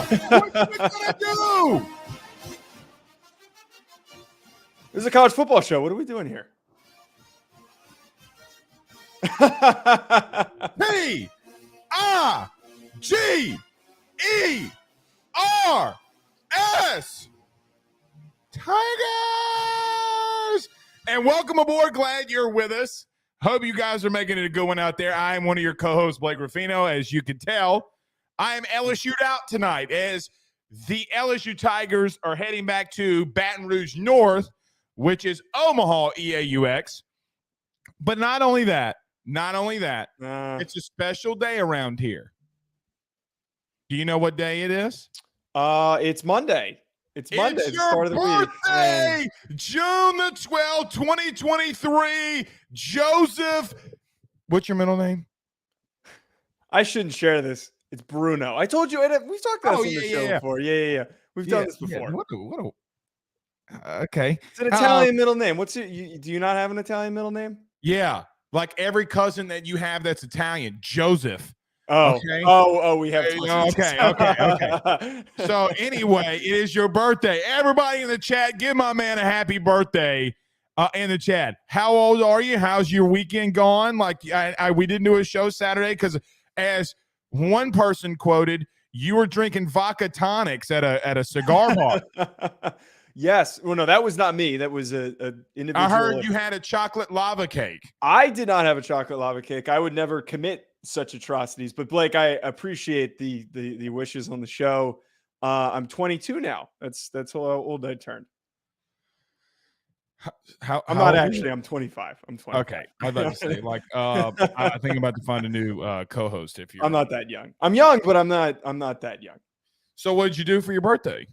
What are we gonna do? This is a college football show. What are we doing here? P-I-G-E-R-S. Tigers! And welcome aboard. Glad you're with us. Hope you guys are making it a good one out there. I am one of your co-hosts, Blake Ruffino. As you can tell, I am LSU'd out tonight as the LSU Tigers are heading back to Baton Rouge North, which is Omaha EAUX. But not only that, it's a special day around here. Do you know what day it is? It's Monday. It's Monday. It's the your start of the birthday, week. June the 12th, 2023. Joseph, what's your middle name? I shouldn't share this. It's Bruno. I told you. We've talked about this on the show before. Yeah. We've done this before. Okay. It's an Italian middle name. What's it? Do you not have an Italian middle name? Yeah. Like every cousin that you have that's Italian, Joseph. Oh, okay. We have. Okay. So anyway, it is your birthday. Everybody in the chat, give my man a happy birthday in the chat. How old are you? How's your weekend gone? Like we didn't do a show Saturday because, as one person quoted, you were drinking vodka tonics at a cigar bar. Yes. Well, no, that was not me. That was a individual. I heard you had a chocolate lava cake. I did not have a chocolate lava cake. I would never commit such atrocities. But Blake, I appreciate the wishes on the show. I'm 22 now. That's how old I turned. I'm not actually. I'm 25. I'm 25. Okay, I was about to say I think I'm about to find a new co-host. If you're, I'm not that young. I'm young, but I'm not that young. So what did you do for your birthday?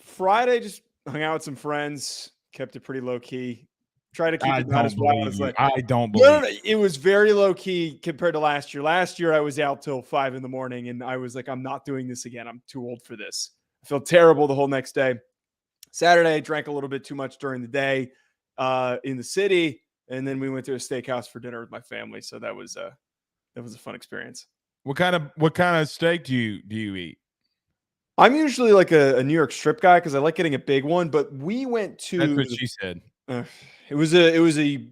Friday, just hung out with some friends. Kept it pretty low key. Try to keep it not as wild as I don't believe. No. It was very low key compared to last year. Last year I was out till 5 a.m, and I was like, I'm not doing this again. I'm too old for this. I felt terrible the whole next day. Saturday, I drank a little bit too much during the day in the city, and then we went to a steakhouse for dinner with my family. So that was a fun experience. What kind of steak do you eat? I'm usually like a New York strip guy because I like getting a big one. But we went to. That's what she said. It was a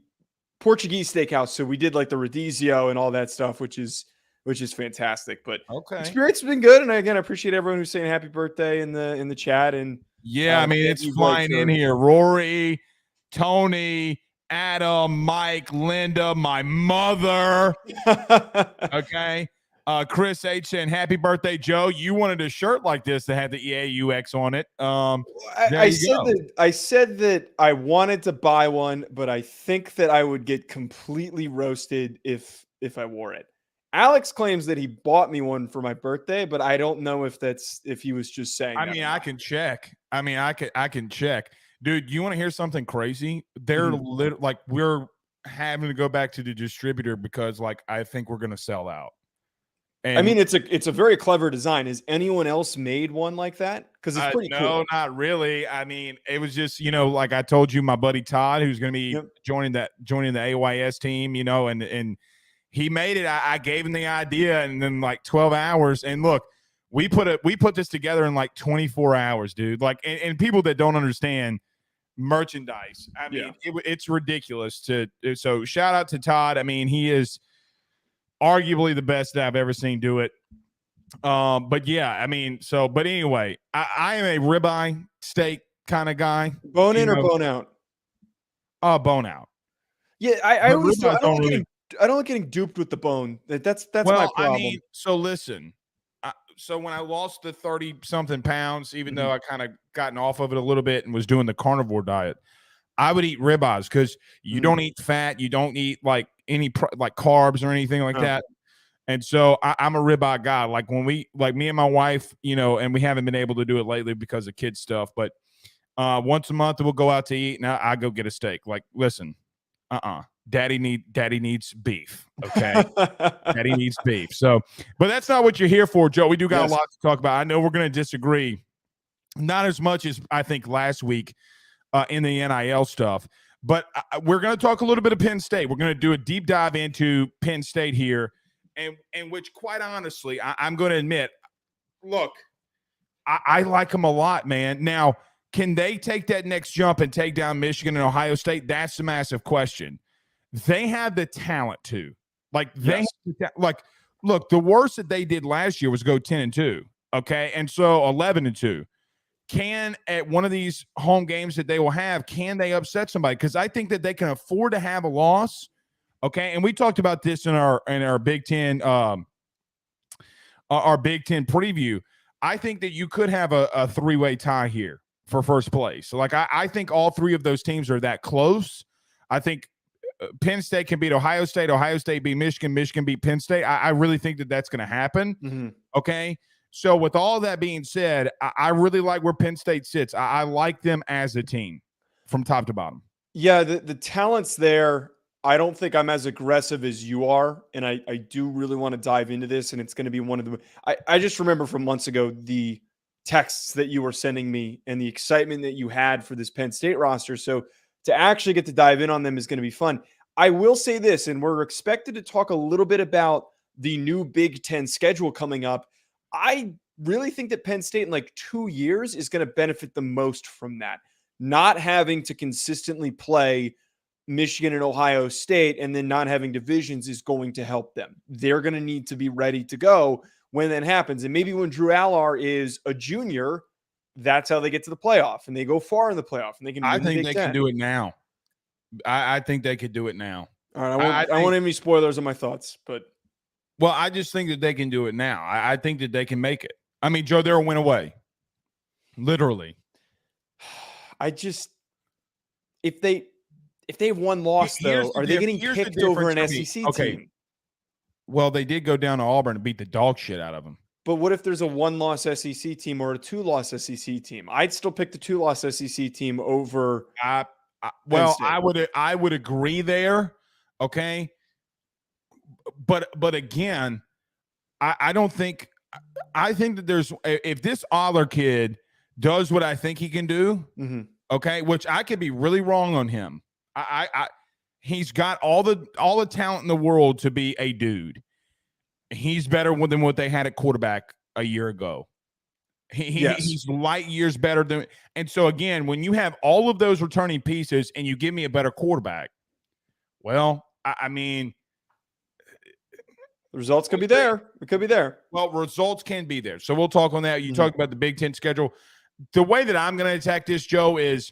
Portuguese steakhouse, so we did like the radizio and all that stuff, which is fantastic. But experience has been good, and again, I appreciate everyone who's saying happy birthday in the chat. And yeah, I mean it's flying in here. Rory, Tony, Adam, Mike, Linda, my mother. Okay. Chris H saying happy birthday, Joe. You wanted a shirt like this that had the EAUX on it. I said that I wanted to buy one, but I think that I would get completely roasted if I wore it. Alex claims that he bought me one for my birthday, but I don't know if he was just saying. I mean, I can check. I can check. Dude, you want to hear something crazy? They're we're having to go back to the distributor because I think we're going to sell out. And I mean, it's a very clever design. Has anyone else made one like that? Because it's pretty cool. No, not really. I mean, it was just, like I told you, my buddy Todd, who's going to be joining the AYS team, and he made it. I gave him the idea, and then 12 hours. And look, we put this together in 24 hours, dude. And people that don't understand merchandise, I mean, it's ridiculous. So shout out to Todd. I mean, he is arguably the best that I've ever seen do it. But yeah, I mean, but anyway, I am a ribeye steak kind of guy. Bone in or bone out? Bone out. Yeah, I always I don't like getting duped with the bone. That's my problem. I mean, so listen. So when I lost the 30-something pounds, even though I kind of gotten off of it a little bit and was doing the carnivore diet, I would eat ribeyes because you don't eat fat, you don't eat any carbs or anything like that. And so I'm a ribeye guy. Like when me and my wife, and we haven't been able to do it lately because of kids stuff, but once a month we'll go out to eat and I go get a steak. Listen, daddy needs beef. Okay. Daddy needs beef. So, but that's not what you're here for, Joe. We do got a lot to talk about. I know we're going to disagree. Not as much as I think last week in the NIL stuff, but we're going to talk a little bit of Penn State. We're going to do a deep dive into Penn State here, and which, quite honestly, I'm going to admit, look, I like them a lot, man. Now, can they take that next jump and take down Michigan and Ohio State? That's the massive question. They have the talent to. Like, look, the worst that they did last year was go 10-2. Okay. And so 11-2. Can, at one of these home games that they will have, can they upset somebody? Because I think that they can afford to have a loss. Okay. And we talked about this in our Big Ten, our Big Ten preview. I think that you could have a three-way tie here for first place. So, like, I think all three of those teams are that close. I think Penn State can beat Ohio State beat Michigan, Michigan beat Penn State. I really think that that's going to happen. Mm-hmm. Okay. So with all that being said, I really like where Penn State sits. I like them as a team from top to bottom. Yeah, the talent's there. I don't think I'm as aggressive as you are, and I do really want to dive into this, and it's going to be one of the – I just remember from months ago the texts that you were sending me and the excitement that you had for this Penn State roster. So to actually get to dive in on them is going to be fun. I will say this, and we're expected to talk a little bit about the new Big Ten schedule coming up. I really think that Penn State in like 2 years is going to benefit the most from that. Not having to consistently play Michigan and Ohio State and then not having divisions is going to help them. They're going to need to be ready to go when that happens. And maybe when Drew Allar is a junior, that's how they get to the playoff and they go far in the playoff and they can. I think they can do it now. I think they could do it now. All right. I won't have any spoilers on my thoughts, but. Well, I just think that they can do it now. I think that they can make it. I mean, Joe, they're a win away. Literally. If they have one loss, though, are they getting kicked over an SEC team? Well, they did go down to Auburn and beat the dog shit out of them. But what if there's a one-loss SEC team or a two-loss SEC team? I'd still pick the two-loss SEC team over. Well, I would agree there. Okay. But again, I don't think – I think that there's – if this Allar kid does what I think he can do, mm-hmm. Okay, which I could be really wrong on him. He's got all the talent in the world to be a dude. He's better than what they had at quarterback a year ago. He's light years better than. And so again, when you have all of those returning pieces and you give me a better quarterback, well, I mean, the results could be there. It could be there. Well, results can be there. So we'll talk on that. You talked about the Big Ten schedule. The way that I'm going to attack this, Joe, is,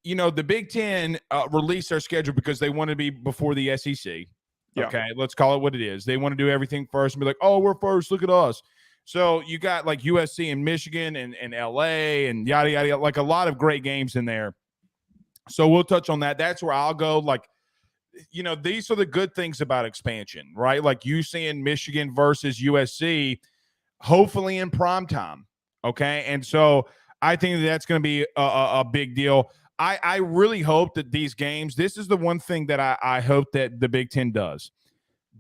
the Big Ten released their schedule because they want to be before the SEC. Yeah. Okay, let's call it what it is. They want to do everything first and be like, oh, we're first. Look at us. So you got like USC and Michigan and LA and yada, yada, yada, like a lot of great games in there. So we'll touch on that. That's where I'll go. Like, these are the good things about expansion, right? Like you seeing Michigan versus USC, hopefully in prime time. Okay. And so I think that's going to be a big deal. I really hope that these games, this is the one thing that I hope that the Big Ten does.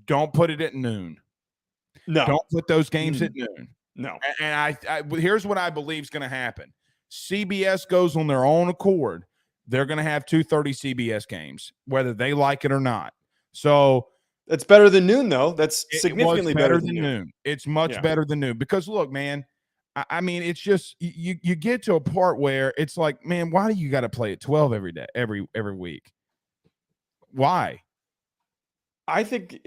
Don't put it at noon. No. Don't put those games at noon. No. And I here's what I believe is going to happen. CBS goes on their own accord. They're going to have 2:30 CBS games, whether they like it or not. So that's better than noon, though. That's significantly better than noon. It's much better than noon because, look, man, I mean, it's just you get to a part where it's like, man, why do you got to play at 12 every day, every week? Why? I think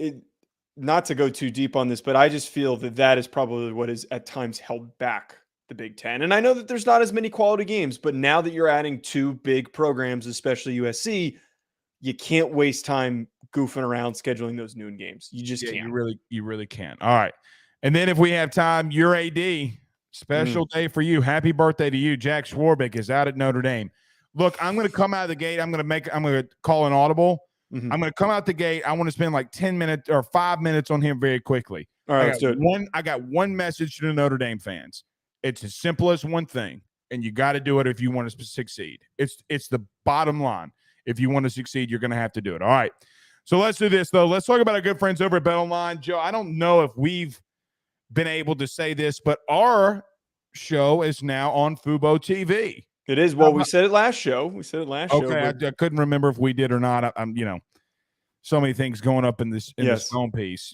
not to go too deep on this, but I just feel that is probably what is at times held back the Big Ten. And I know that there's not as many quality games, but now that you're adding two big programs, especially USC, you can't waste time goofing around scheduling those noon games. You just can't. You really can't. All right. And then if we have time, your AD. Special day for you. Happy birthday to you. Jack Swarbrick is out at Notre Dame. Look, I'm going to come out of the gate. I'm going to call an audible. Mm-hmm. I'm going to come out the gate. I want to spend like 10 minutes or 5 minutes on him very quickly. All right, let's do it. I got one message to the Notre Dame fans. It's as simple as one thing, and you got to do it if you want to succeed. It's the bottom line. If you want to succeed, you're going to have to do it. All right. So let's do this, though. Let's talk about our good friends over at BetOnline. Joe, I don't know if we've been able to say this, but our show is now on Fubo TV. It is. Well, we said it last show. Okay, I couldn't remember if we did or not. I'm so many things going up in this phone piece.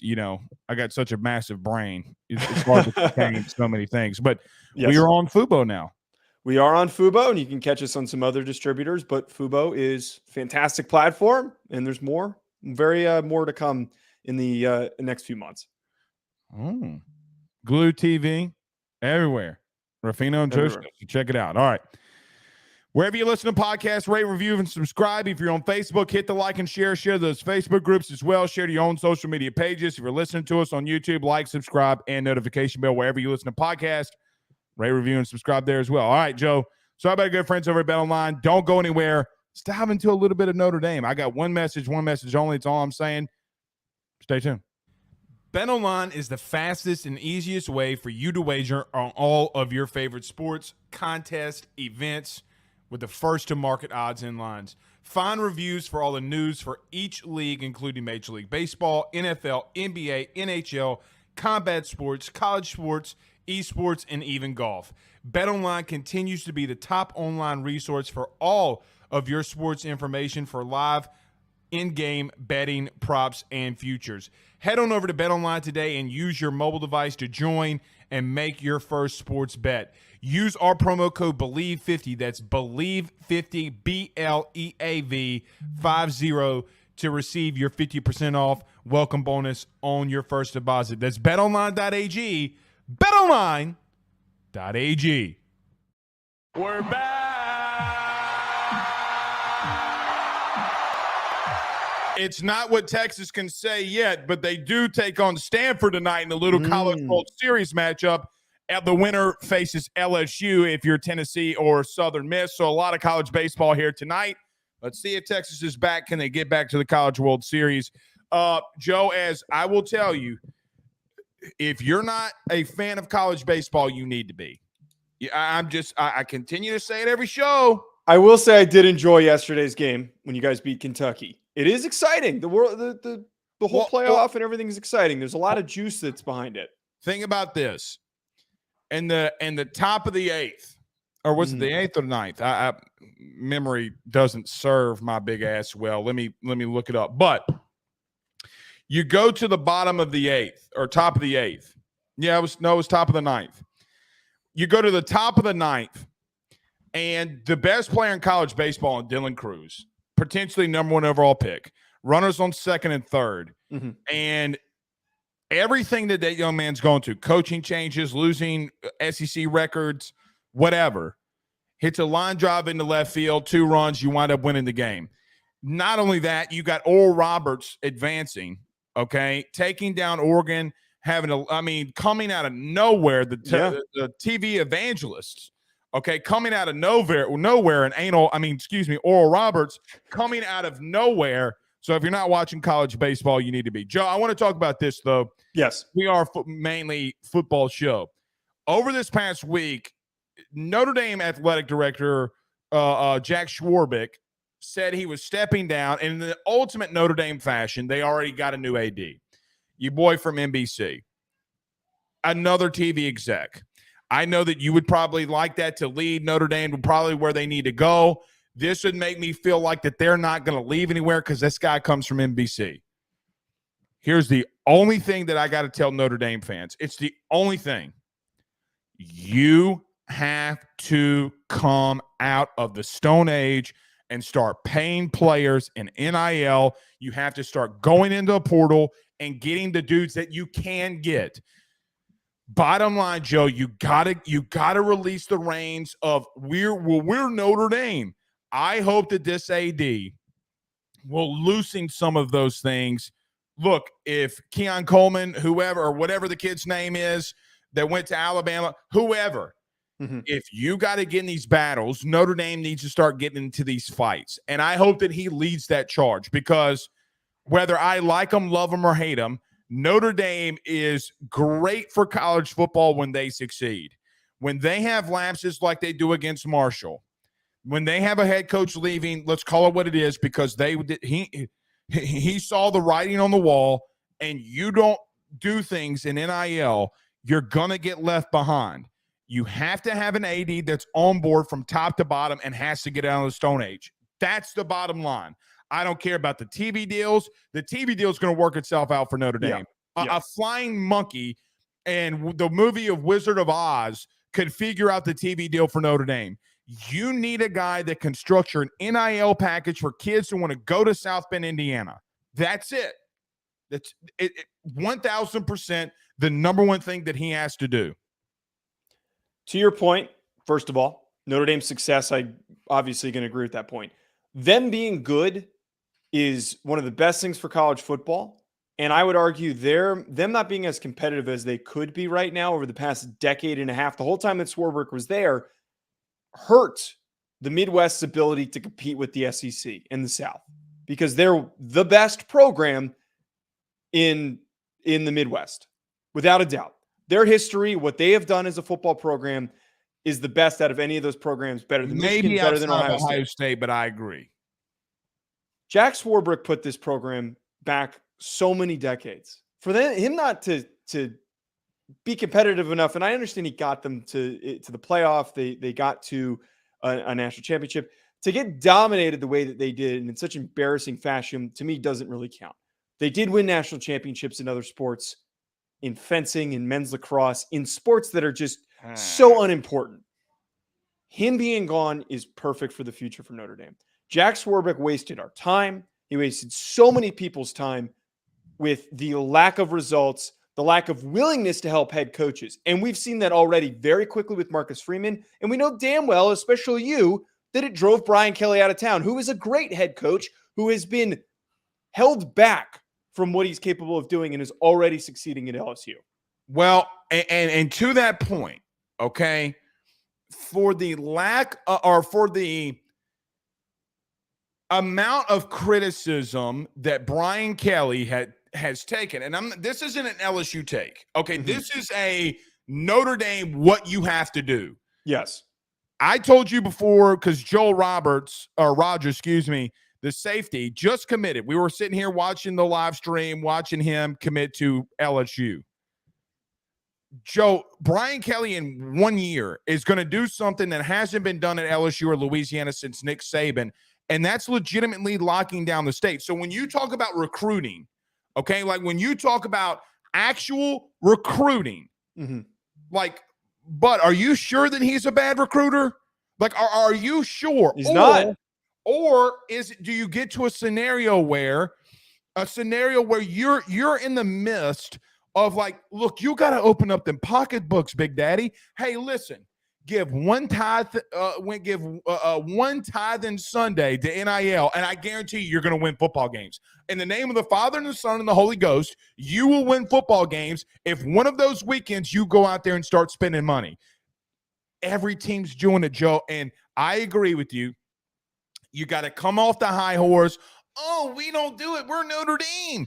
I got such a massive brain. It's hard to contain so many things. But we are on Fubo now. We are on Fubo, and you can catch us on some other distributors. But Fubo is a fantastic platform, and there's more to come in the next few months. Glue TV everywhere. Ruffino and Joe, check it out. All right. Wherever you listen to podcasts, rate, review, and subscribe. If you're on Facebook, hit the like and share. Share those Facebook groups as well. Share to your own social media pages. If you're listening to us on YouTube, like, subscribe, and notification bell wherever you listen to podcasts. Rate, review, and subscribe there as well. All right, Joe. Sorry about our good friends over at BetOnline. Don't go anywhere. Let's dive into a little bit of Notre Dame. I got one message only. It's all I'm saying. Stay tuned. BetOnline is the fastest and easiest way for you to wager on all of your favorite sports, contests, events, with the first-to-market odds and lines. Find reviews for all the news for each league, including Major League Baseball, NFL, NBA, NHL, combat sports, college sports, esports, and even golf. BetOnline continues to be the top online resource for all of your sports information for live in-game betting, props, and futures. Head on over to BetOnline today and use your mobile device to join and make your first sports bet. Use our promo code BELIEVE50, that's BELIEVE50, BLEAV 50, to receive your 50% off welcome bonus on your first deposit. That's betonline.ag, betonline.ag. We're back. It's not what Texas can say yet, but they do take on Stanford tonight in the Little College World Series matchup. The winner faces LSU if you're Tennessee or Southern Miss. So a lot of college baseball here tonight. Let's see if Texas is back. Can they get back to the College World Series? Joe, as I will tell you, if you're not a fan of college baseball, you need to be. I continue to say it every show. I will say I did enjoy yesterday's game when you guys beat Kentucky. It is exciting. The whole playoff and everything is exciting. There's a lot of juice that's behind it. Think about this. In the top of the eighth, or was it the eighth or ninth? Memory doesn't serve my big ass well. Let me look it up. But you go to the bottom of the eighth or top of the eighth. Yeah, it was top of the ninth. You go to the top of the ninth, and the best player in college baseball, Dylan Cruz, potentially number 1 overall pick, runners on second and third, and everything that young man's going to, coaching changes, losing SEC records, whatever, hits a line drive into left field, 2 runs, you wind up winning the game. Not only that, you got Oral Roberts advancing, okay, taking down Oregon, coming out of nowhere, the TV evangelists, okay, coming out of nowhere, and Oral Roberts coming out of nowhere. So if you're not watching college baseball, you need to be. Joe, I want to talk about this, though. Yes. We are mainly football show. Over this past week, Notre Dame athletic director Jack Swarbrick said he was stepping down. And in the ultimate Notre Dame fashion, they already got a new AD. Your boy from NBC. Another TV exec. I know that you would probably like that to lead Notre Dame to probably where they need to go. This would make me feel like that they're not going to leave anywhere because this guy comes from NBC. Here's the only thing that I got to tell Notre Dame fans. It's the only thing. You have to come out of the Stone Age and start paying players in NIL. You have to start going into a portal and getting the dudes that you can get. Bottom line, Joe, you gotta release the reins of we're Notre Dame. I hope that this AD will loosen some of those things. Look, if Keon Coleman, whoever, or whatever the kid's name is that went to Alabama, whoever, if you got to get in these battles, Notre Dame needs to start getting into these fights. And I hope that he leads that charge because whether I like him, love him, or hate him, Notre Dame is great for college football when they succeed. When they have lapses like they do against Marshall, when they have a head coach leaving, let's call it what it is, because he saw the writing on the wall, and you don't do things in NIL, you're going to get left behind. You have to have an AD that's on board from top to bottom and has to get out of the Stone Age. That's the bottom line. I don't care about the TV deals. The TV deal is going to work itself out for Notre Dame. A flying monkey and the movie of Wizard of Oz could figure out the TV deal for Notre Dame. You need a guy that can structure an NIL package for kids who want to go to South Bend, Indiana. That's it. That's it 1,000% the number one thing that he has to do. To your point, first of all, Notre Dame's success, I obviously can agree with that point. Them being good is one of the best things for college football. And I would argue them not being as competitive as they could be right now over the past decade and a half, the whole time that Swarbrick was there, hurt the Midwest's ability to compete with the SEC in the South because they're the best program in the Midwest, without a doubt. Their history, what they have done as a football program, is the best out of any of those programs. Better than Michigan, better than Ohio State. But I agree. Jack Swarbrick put this program back so many decades. For him not to be competitive enough, and I understand he got them to the playoff. They got to a national championship. To get dominated the way that they did and in such embarrassing fashion, to me, doesn't really count. They did win national championships in other sports, in fencing, in men's lacrosse, in sports that are just so unimportant. Him being gone is perfect for the future for Notre Dame. Jack Swarbrick wasted our time. He wasted so many people's time with the lack of results, the lack of willingness to help head coaches. And we've seen that already very quickly with Marcus Freeman. And we know damn well, especially you, that it drove Brian Kelly out of town, who is a great head coach, who has been held back from what he's capable of doing and is already succeeding at LSU. Well, and to that point, okay, for the lack or for the amount of criticism that Brian Kelly has taken, and this isn't an LSU take, okay, this is a Notre Dame what you have to do. Yes. I told you before, because Joel Rogers, the safety, just committed. We were sitting here watching the live stream, watching him commit to LSU. Brian Kelly in 1 year is going to do something that hasn't been done at LSU or Louisiana since Nick Saban, and that's legitimately locking down the state. So when you talk about recruiting, okay, like when you talk about actual recruiting, but are you sure that he's a bad recruiter? Like, are you sure? He's not. Or do you get to a scenario where you're in the midst of like, look, you got to open up them pocketbooks, Big Daddy. Hey, listen, give one tithe in Sunday to NIL, and I guarantee you're going to win football games. In the name of the Father and the Son and the Holy Ghost, you will win football games if one of those weekends you go out there and start spending money. Every team's doing it, Joe, and I agree with you. You got to come off the high horse. Oh, we don't do it. We're Notre Dame.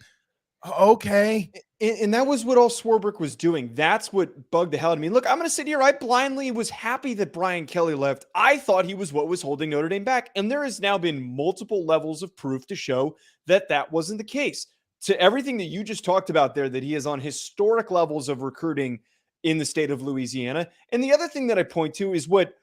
Okay. And that was what all Swarbrick was doing. That's what bugged the hell out of me. Look, I'm going to sit here. I blindly was happy that Brian Kelly left. I thought he was what was holding Notre Dame back. And there has now been multiple levels of proof to show that wasn't the case. To everything that you just talked about there, that he is on historic levels of recruiting in the state of Louisiana. And the other thing that I point to is what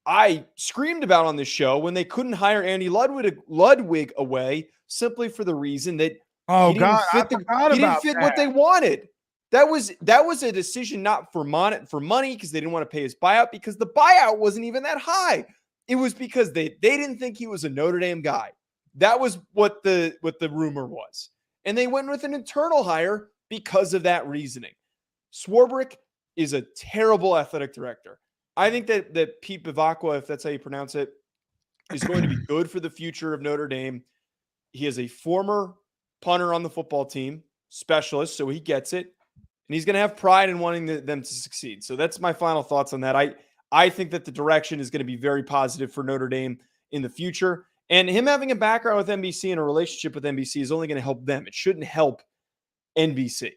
I screamed about on this show when they couldn't hire Andy Ludwig away simply for the reason that he didn't fit what they wanted. That was a decision not for money because they didn't want to pay his buyout, because the buyout wasn't even that high. It was because they didn't think he was a Notre Dame guy. That was what the rumor was. And they went with an internal hire because of that reasoning. Swarbrick is a terrible athletic director. I think that Pete Bevacqua, if that's how you pronounce it, is going to be good for the future of Notre Dame. He is a former punter on the football team, specialist, so he gets it. And he's going to have pride in wanting them to succeed. So that's my final thoughts on that. I think that the direction is going to be very positive for Notre Dame in the future. And him having a background with NBC and a relationship with NBC is only going to help them. It shouldn't help NBC.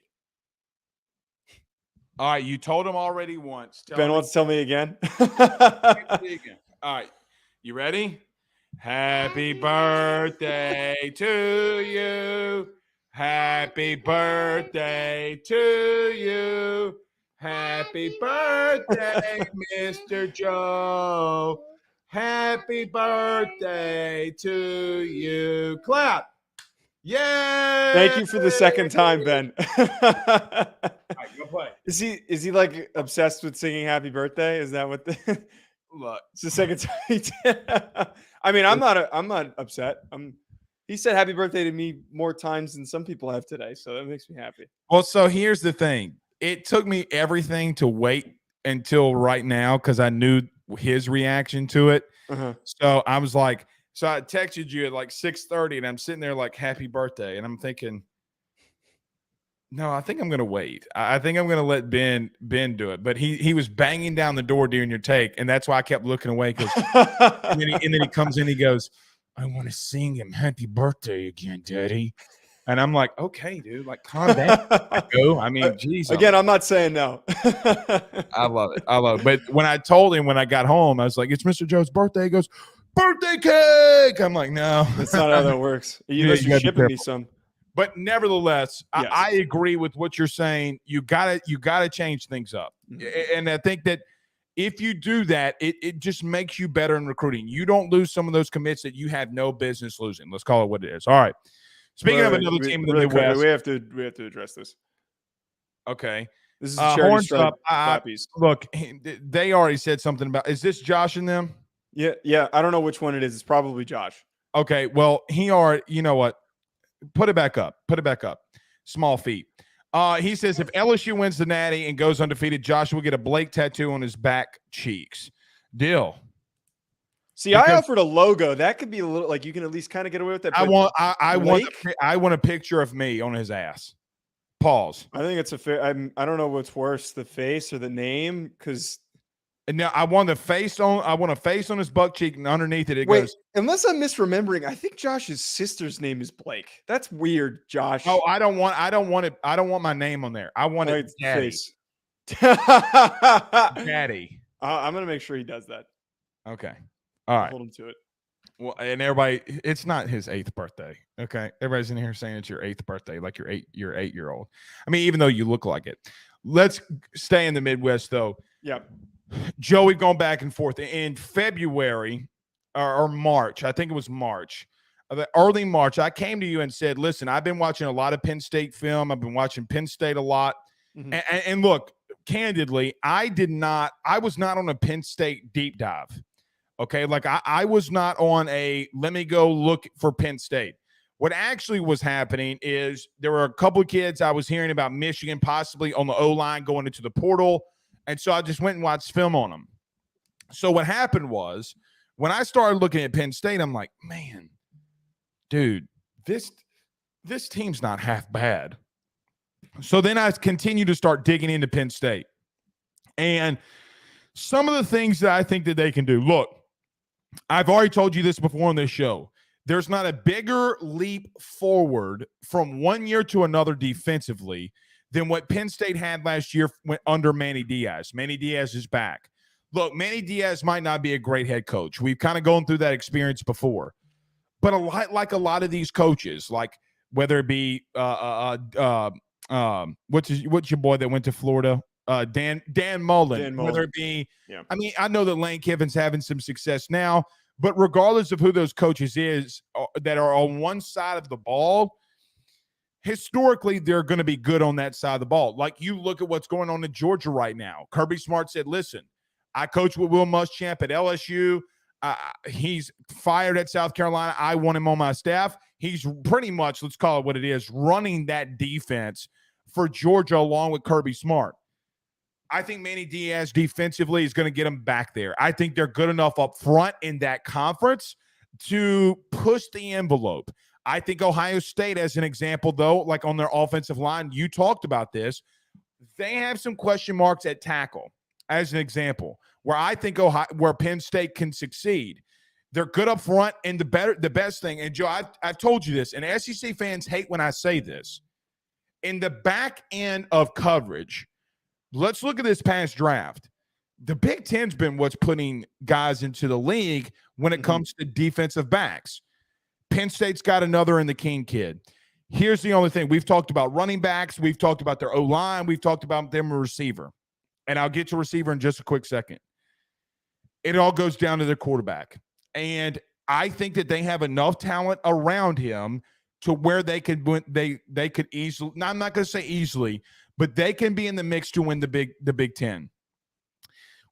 All right, you told him already once. Ben wants to tell me again. All right, you ready? Happy birthday to you. Happy birthday to you. Happy birthday, Mr. Joe. Happy birthday to you. Clap. Yay. Thank you for the second time, Ben. All right, go play. Is he like obsessed with singing happy birthday? Is that what Look. it's the second time he did? I mean, I'm not upset. He said happy birthday to me more times than some people have today, so that makes me happy. Well, so here's the thing. It took me everything to wait until right now because I knew his reaction to it. So I was like, so I texted you at like 6:30 and I'm sitting there like happy birthday. And I'm thinking, no, I think I'm going to wait. I think I'm going to let Ben do it. But he was banging down the door during your take. And that's why I kept looking away. And then he comes in, he goes, I want to sing him happy birthday again, Daddy. And I'm like, okay, dude, like calm down. I mean, geez. Again, I'm not saying no. I love it. But when I told him when I got home, I was like, it's Mr. Joe's birthday. He goes, birthday cake. I'm like, no. That's not how that works. You're shipping me some. But nevertheless, yes. I agree with what you're saying. You gotta change things up. And I think that if you do that, it just makes you better in recruiting. You don't lose some of those commits that you have no business losing. Let's call it what it is. All right. Speaking of another team in the Midwest, we have to address this. Okay, this is Horns Up. Look, they already said something about. Is this Josh and them? Yeah. I don't know which one it is. It's probably Josh. Okay, well, you know what? Put it back up. Small feet. He says if LSU wins the Natty and goes undefeated, Josh will get a Blake tattoo on his back cheeks. Deal. See, I offered a logo. That could be a little like you can at least kind of get away with that. I want a picture of me on his ass. Pause. I think it's a fair. I don't know what's worse, the face or the name, because. Now I want a face on his butt cheek, and underneath it goes. Unless I'm misremembering, I think Josh's sister's name is Blake. That's weird, Josh. Oh, I don't want it. I don't want my name on there. I want it Daddy. Face. Daddy. I'm gonna make sure he does that. Okay. All right. Hold him to it. Well, and everybody, it's not his 8th birthday. Okay. Everybody's in here saying it's your 8th birthday, like your 8-year-old. I mean, even though you look like it. Let's stay in the Midwest, though. Yeah. Joe, we've gone back and forth. In February or March, I think it was March, early March, I came to you and said, listen, I've been watching a lot of Penn State film. I've been watching Penn State a lot. Mm-hmm. And look, candidly, I was not on a Penn State deep dive. Okay, like I was not on let me go look for Penn State. What actually was happening is there were a couple of kids I was hearing about Michigan possibly on the O-line going into the portal, and so I just went and watched film on them. So what happened was when I started looking at Penn State, I'm like, man, dude, this team's not half bad. So then I continued to start digging into Penn State. And some of the things that I think that they can do. Look, I've already told you this before on this show. There's not a bigger leap forward from one year to another defensively than what Penn State had last year under Manny Diaz. Manny Diaz is back. Look, Manny Diaz might not be a great head coach. We've kind of gone through that experience before. But a lot of these coaches, like whether it be what's your boy that went to Florida? Dan Mullen, whether it be, I mean, I know that Lane Kiffin's having some success now, but regardless of who those coaches is that are on one side of the ball, historically, they're going to be good on that side of the ball. Like you look at what's going on in Georgia right now. Kirby Smart said, listen, I coach with Will Muschamp at LSU. He's fired at South Carolina. I want him on my staff. He's pretty much, let's call it what it is, running that defense for Georgia along with Kirby Smart. I think Manny Diaz defensively is going to get them back there. I think they're good enough up front in that conference to push the envelope. I think Ohio State, as an example, though, like on their offensive line, you talked about this. They have some question marks at tackle, as an example, where I think where Penn State can succeed. They're good up front, and the best thing, and Joe, I've told you this, and SEC fans hate when I say this. In the back end of coverage, let's look at this past draft. The Big Ten's been what's putting guys into the league when it comes to defensive backs. Penn State's got another in the King kid. Here's the only thing. We've talked about running backs. We've talked about their O-line. We've talked about them a receiver. And I'll get to receiver in just a quick second. it all goes down to their quarterback. And I think that they have enough talent around him to where they could easily, no, I'm not going to say easily, but they can be in the mix to win the Big Ten.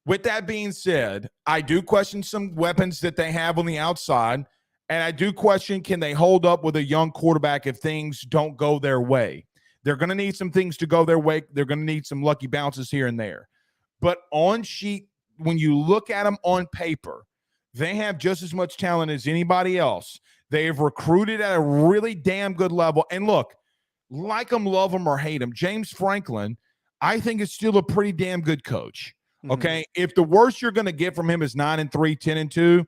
With that being said, I do question some weapons that they have on the outside, and I do question, can they hold up with a young quarterback if things don't go their way? They're going to need some things to go their way. They're going to need some lucky bounces here and there. But on sheet, when you look at them on paper, they have just as much talent as anybody else. They have recruited at a really damn good level. And look, like them, love them, or hate them, James Franklin, I think, is still a pretty damn good coach. Okay, if the worst you're going to get from him is 9-3, 10-2,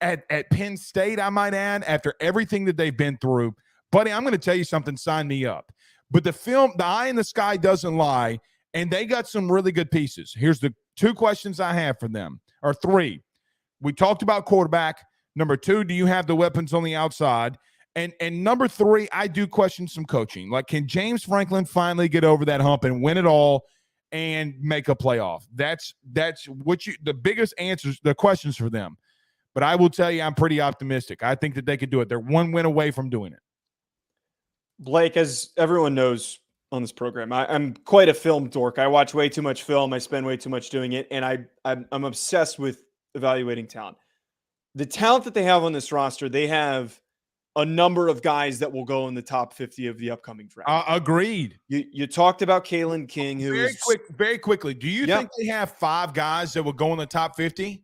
at Penn State, I might add, after everything that they've been through, buddy, I'm going to tell you something. Sign me up. But the eye in the sky doesn't lie, and they got some really good pieces. Here's the 2 questions I have for them, or 3. We talked about quarterback. Number 2, do you have the weapons on the outside? And number 3, I do question some coaching. Like, can James Franklin finally get over that hump and win it all and make a playoff? That's what the biggest answers, the questions for them. But I will tell you, I'm pretty optimistic. I think that they could do it. They're 1 win away from doing it. Blake, as everyone knows on this program, I'm quite a film dork. I watch way too much film. I spend way too much doing it. And I'm obsessed with evaluating talent. The talent that they have on this roster, they have a number of guys that will go in the top 50 of the upcoming draft. Agreed. You talked about Kalen King, who very quickly. Do you think they have 5 guys that will go in the top 50?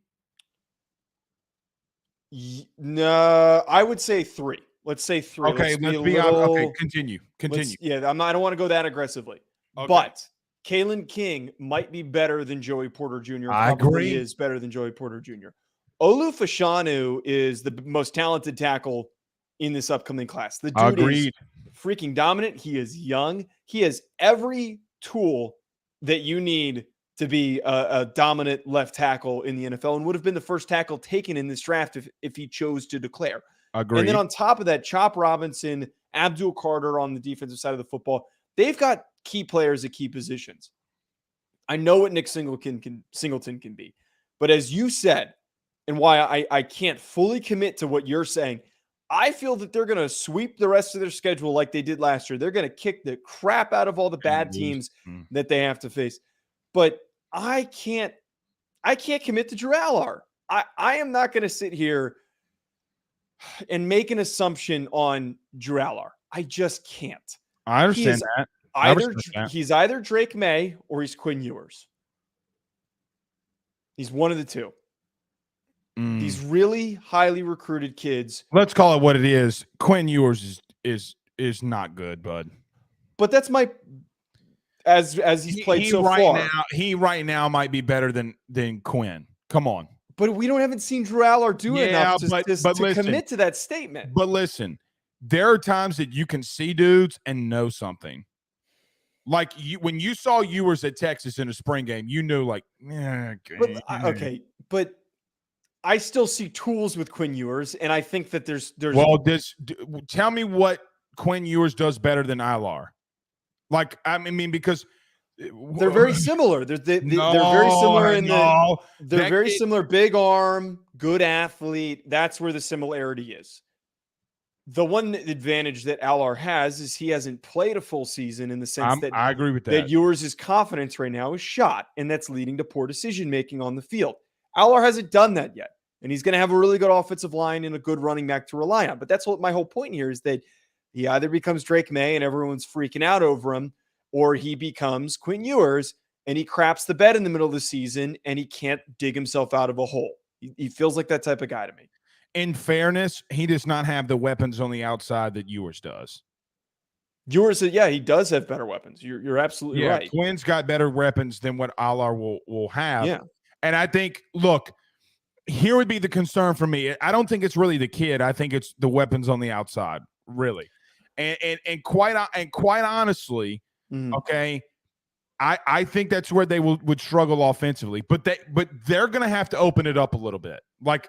No, I would say 3. Let's say 3. Okay, okay. Continue. Yeah, I don't want to go that aggressively. Okay. But Kalen King might be better than Joey Porter Jr. I agree. Is better than Joey Porter Jr. Olu Fashanu is the most talented tackle in this upcoming class. The dude is freaking dominant. He is young. He has every tool that you need to be a dominant left tackle in the NFL, and would have been the first tackle taken in this draft if he chose to declare. Agreed. And then on top of that, Chop Robinson, Abdul Carter on the defensive side of the football, they've got key players at key positions. I know what Nick Singleton can be. But as you said, and why I can't fully commit to what you're saying, I feel that they're going to sweep the rest of their schedule like they did last year. They're going to kick the crap out of all the bad teams that they have to face. But I can't commit to Drew Allar. I am not going to sit here and make an assumption on Drew Allar. I just can't. I understand that. He's either Drake May or he's Quinn Ewers. He's one of the two. These really highly recruited kids. Let's call it what it is. Quinn Ewers is not good, bud. But that's my as he's played so far. He right now might be better than Quinn. Come on. But haven't seen Drew Allar do enough to commit to that statement. But listen, there are times that you can see dudes and know something. Like when you saw Ewers at Texas in a spring game, you knew but I still see tools with Quinn Ewers, and I think that there's. Well, tell me what Quinn Ewers does better than Allar. Like, I mean, because they're very similar. They're very similar they're very similar. Big arm, good athlete. That's where the similarity is. The one advantage that Allar has is he hasn't played a full season in the sense that I agree with that. That Ewers' confidence right now is shot, and that's leading to poor decision making on the field. Allar hasn't done that yet, and he's going to have a really good offensive line and a good running back to rely on. But that's what my whole point here is, that he either becomes Drake May and everyone's freaking out over him, or he becomes Quinn Ewers and he craps the bed in the middle of the season and he can't dig himself out of a hole. He feels like that type of guy to me. In fairness, he does not have the weapons on the outside that Ewers does. Ewers, he does have better weapons. You're absolutely right. Quinn's got better weapons than what Allar will have. Yeah. And I think, look, here would be the concern for me. I don't think it's really the kid. I think it's the weapons on the outside, really. And quite honestly, okay, I think that's where they would struggle offensively. But they're going to have to open it up a little bit. Like,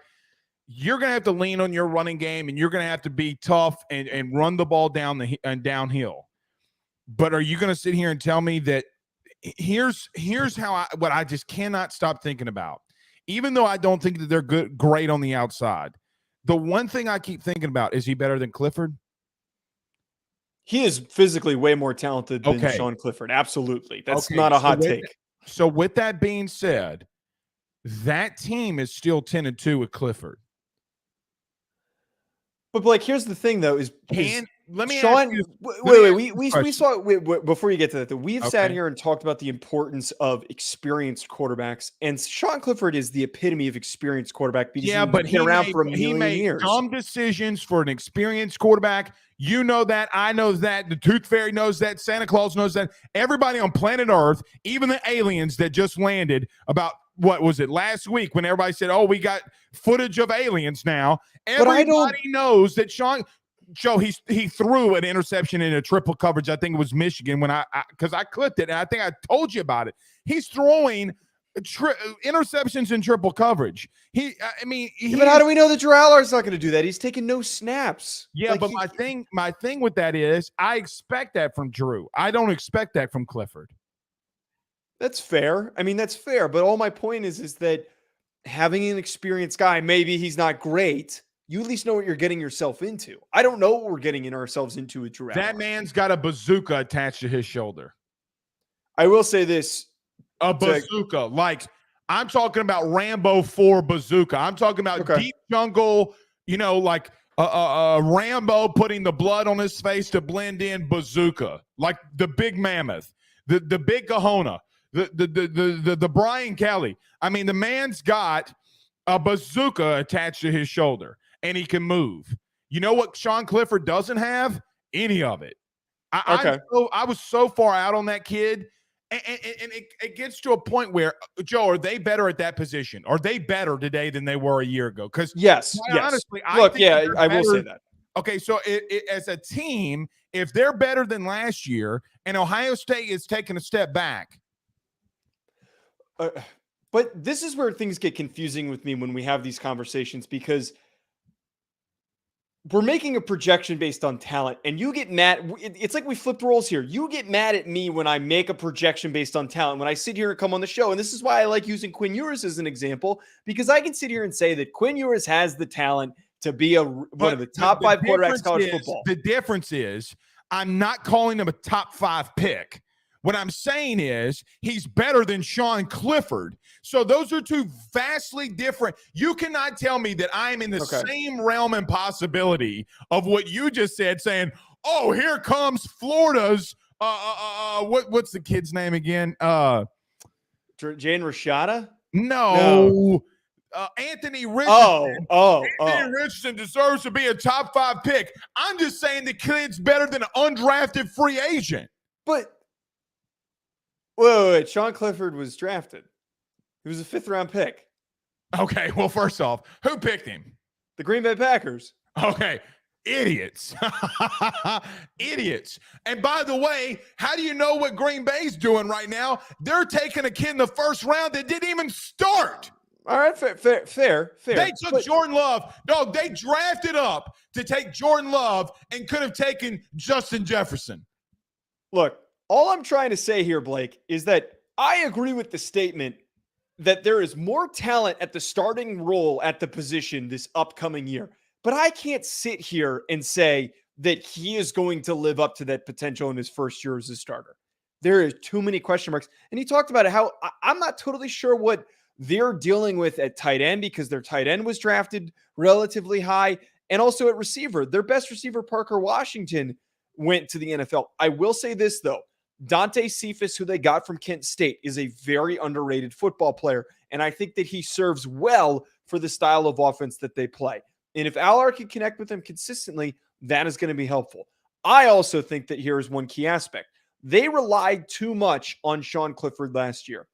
you're going to have to lean on your running game, and you're going to have to be tough and run the ball downhill. But are you going to sit here and tell me that here's what I just cannot stop thinking about? even though I don't think that they're great on the outside, the one thing I keep thinking about, is he better than Clifford? He is physically way more talented than Okay. Sean Clifford. Absolutely. That's Okay, not a hot take. So with that being said, that team is still 10-2 with Clifford. But Blake, here's the thing, though: let me Sean. ask you, Wait. We saw before you get to that. Though, we've sat Okay. here and talked about the importance of experienced quarterbacks, and Sean Clifford is the epitome of experienced quarterback because he's been around for a million years. Dumb decisions for an experienced quarterback. You know that. I know that. The Tooth Fairy knows that. Santa Claus knows that. Everybody on planet Earth, even the aliens that just landed about, what was it, last week, when everybody said, oh, we got footage of aliens now. Everybody knows that Joe, he threw an interception in a triple coverage. I think it was Michigan when because I clipped it, and I think I told you about it. He's throwing interceptions in triple coverage. But how do we know that Drew Allar's not going to do that? He's taking no snaps. Yeah, but my thing with that is, I expect that from Drew. I don't expect that from Clifford. That's fair. That's fair. But all my point is that having an experienced guy, maybe he's not great, you at least know what you're getting yourself into. I don't know what we're getting ourselves into with Drew Allar. That man's got a bazooka attached to his shoulder. I will say this. A bazooka. Like, I'm talking about Rambo 4 bazooka. I'm talking about deep jungle, like a Rambo putting the blood on his face to blend in bazooka. Like the big mammoth, the big Kahuna, the Brian Kelly. The man's got a bazooka attached to his shoulder, and he can move. You know what Sean Clifford doesn't have? Any of it. I was so far out on that kid. And it gets to a point where, Joe, are they better at that position? Are they better today than they were a year ago? Because yes. honestly, I will say that. Okay, so as a team, if they're better than last year, and Ohio State is taking a step back. But this is where things get confusing with me when we have these conversations, because we're making a projection based on talent, and you get mad. It's like we flipped roles here. You get mad at me when I make a projection based on talent, when I sit here and come on the show. And this is why I like using Quinn Ewers as an example, because I can sit here and say that Quinn Ewers has the talent to be one of the top 5 quarterbacks in college football. The difference is, I'm not calling him a top 5 pick. What I'm saying is, he's better than Sean Clifford. So those are two vastly different. You cannot tell me that I'm in the same realm and possibility of what you just said, saying, oh, here comes Florida's what's the kid's name again? Jane Rashada? No. Anthony Richardson. Anthony Richardson deserves to be a top 5 pick. I'm just saying the kid's better than an undrafted free agent. But wait. Sean Clifford was drafted. He was a 5th-round pick. Okay, well, first off, who picked him? The Green Bay Packers. Okay, idiots. Idiots. And by the way, how do you know what Green Bay's doing right now? They're taking a kid in the 1st round that didn't even start. All right, fair. They took Jordan Love. No, they drafted up to take Jordan Love and could have taken Justin Jefferson. Look, all I'm trying to say here, Blake, is that I agree with the statement that there is more talent at the starting role at the position this upcoming year. But I can't sit here and say that he is going to live up to that potential in his first year as a starter. There are too many question marks. And he talked about how I'm not totally sure what they're dealing with at tight end, because their tight end was drafted relatively high, and also at receiver. Their best receiver, Parker Washington, went to the NFL. I will say this, though. Dante Cephas, who they got from Kent State, is a very underrated football player, and I think that he serves well for the style of offense that they play. And if Allar can connect with him consistently, that is going to be helpful. I also think that here is one key aspect. They relied too much on Sean Clifford last year.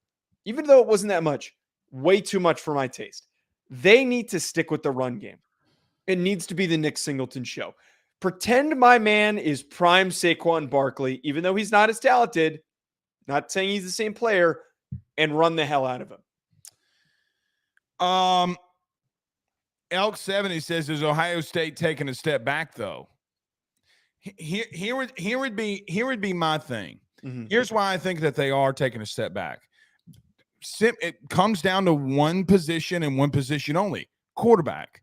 Even though it wasn't that much, way too much for my taste. They need to stick with the run game. It needs to be the Nick Singleton show. Pretend my man is prime Saquon Barkley, even though he's not as talented, not saying he's the same player, and run the hell out of him. Elk 70 says, is Ohio State taking a step back, though? Here would be my thing. Mm-hmm. Here's why I think that they are taking a step back. it comes down to one position and one position only, quarterback.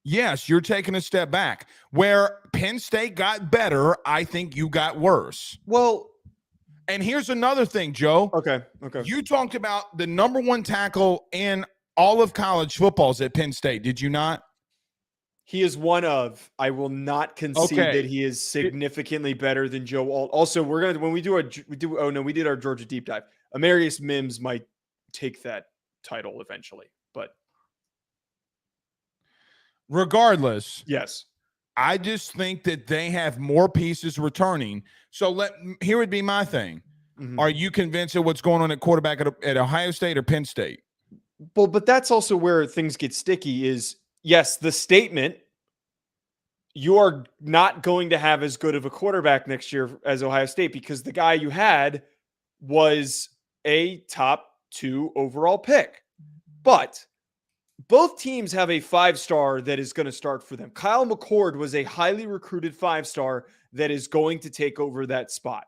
Yes, you're taking a step back. Where Penn State got better, I think you got worse. Well, and here's another thing, Joe. Okay. You talked about the number one tackle in all of college footballs at Penn State, did you not? He is one of. I will not concede that he is significantly better than Joe Alt. Also, we're gonna when we did our Georgia deep dive. Amarius Mims might take that title eventually, but regardless, yes, I just think that they have more pieces returning. So here would be my thing. Mm-hmm. Are you convinced of what's going on at quarterback at Ohio State or Penn State? Well, but that's also where things get sticky is, yes, the statement, you are not going to have as good of a quarterback next year as Ohio State because the guy you had was a top 2 overall pick. But both teams have a 5-star that is going to start for them. Kyle McCord was a highly recruited 5-star that is going to take over that spot.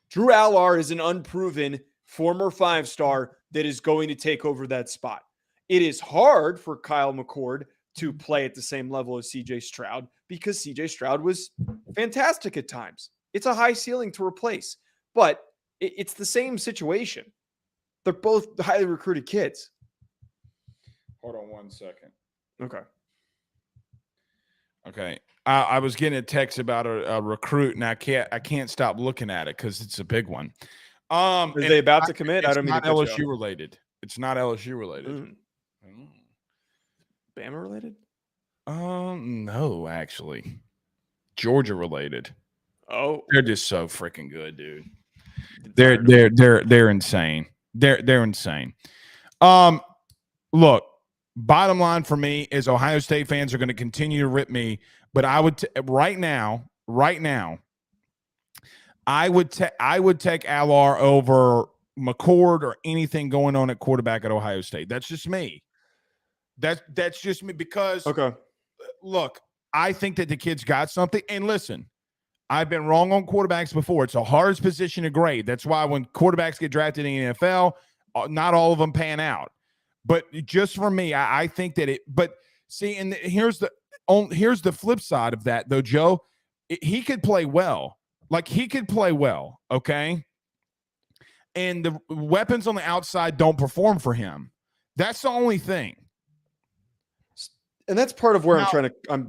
Drew Allar is an unproven former 5-star that is going to take over that spot. It is hard for Kyle McCord to play at the same level as CJ Stroud because CJ Stroud was fantastic at times. It's a high ceiling to replace, but it's the same situation. They're both highly recruited kids. Hold on 1 second. Okay. I was getting a text about a recruit, and I can't stop looking at it because it's a big one. Are they about to commit? I don't mean to LSU related. It's not LSU related. Bama related? No, actually. Georgia related. Oh, they're just so freaking good, dude. They're insane. They're insane. Look, bottom line for me is Ohio State fans are going to continue to rip me, but I would right now, I would take Allar over McCord or anything going on at quarterback at Ohio State. That's just me. That's just me because look, I think that the kid's got something. And listen, I've been wrong on quarterbacks before. It's the hardest position to grade. That's why when quarterbacks get drafted in the NFL, not all of them pan out. But just for me, I think that but see, and here's the flip side of that, though, Joe. He could play well. Like, he could play well, okay? And the weapons on the outside don't perform for him. That's the only thing. And that's part of where I'm trying to come